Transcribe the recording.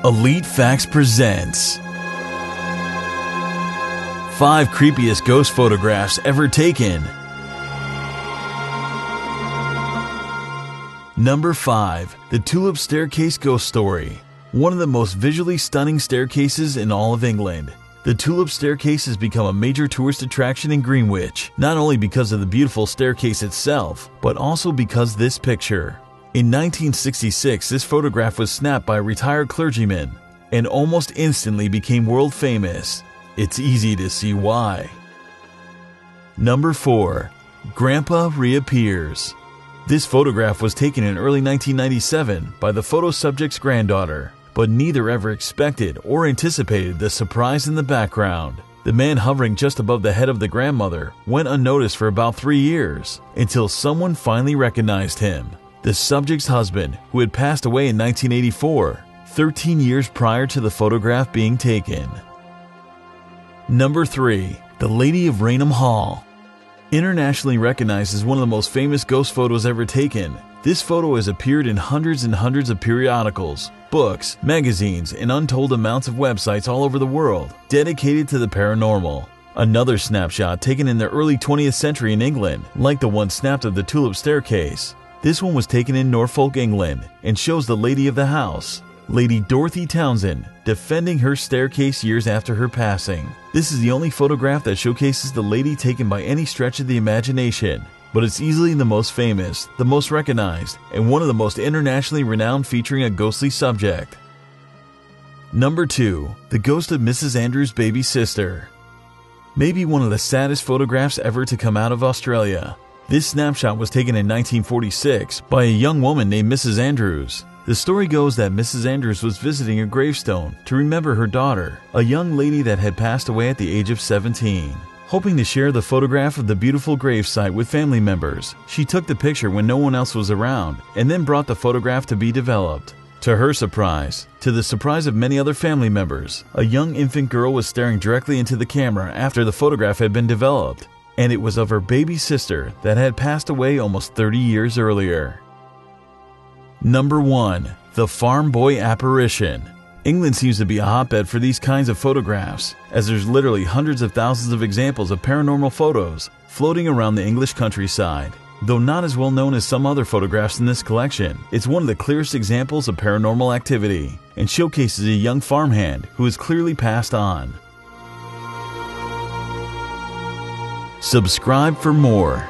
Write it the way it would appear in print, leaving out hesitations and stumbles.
Elite Facts presents 5 creepiest ghost photographs ever taken. Number 5. The Tulip Staircase Ghost Story. One of the most visually stunning staircases in all of England. The Tulip Staircase has become a major tourist attraction in Greenwich, not only because of the beautiful staircase itself, but also because this picture. In 1966, this photograph was snapped by a retired clergyman and almost instantly became world famous. It's easy to see why. Number 4. Grandpa Reappears. This photograph was taken in early 1997 by the photo subject's granddaughter, but neither ever expected or anticipated the surprise in the background. The man hovering just above the head of the grandmother went unnoticed for about 3 years, until someone finally recognized him. The subject's husband, who had passed away in 1984, 13 years prior to the photograph being taken. Number 3. The Lady of Raynham Hall. Internationally recognized as one of the most famous ghost photos ever taken, this photo has appeared in hundreds and hundreds of periodicals, books, magazines, and untold amounts of websites all over the world dedicated to the paranormal. Another snapshot taken in the early 20th century in England, like the one snapped of the Tulip Staircase. This one was taken in Norfolk, England, and shows the lady of the house, Lady Dorothy Townsend, defending her staircase years after her passing. This is the only photograph that showcases the lady taken by any stretch of the imagination, but it's easily the most famous, the most recognized, and one of the most internationally renowned featuring a ghostly subject. Number 2. The Ghost of Mrs. Andrews' Baby Sister. Maybe one of the saddest photographs ever to come out of Australia. This snapshot was taken in 1946 by a young woman named Mrs. Andrews. The story goes that Mrs. Andrews was visiting a gravestone to remember her daughter, a young lady that had passed away at the age of 17. Hoping to share the photograph of the beautiful gravesite with family members, she took the picture when no one else was around and then brought the photograph to be developed. To her surprise, to the surprise of many other family members, a young infant girl was staring directly into the camera after the photograph had been developed, and it was of her baby sister that had passed away almost 30 years earlier. Number 1. The Farm Boy Apparition. England seems to be a hotbed for these kinds of photographs, as there's literally hundreds of thousands of examples of paranormal photos floating around the English countryside. Though not as well known as some other photographs in this collection, it's one of the clearest examples of paranormal activity and showcases a young farmhand who has clearly passed on. Subscribe for more.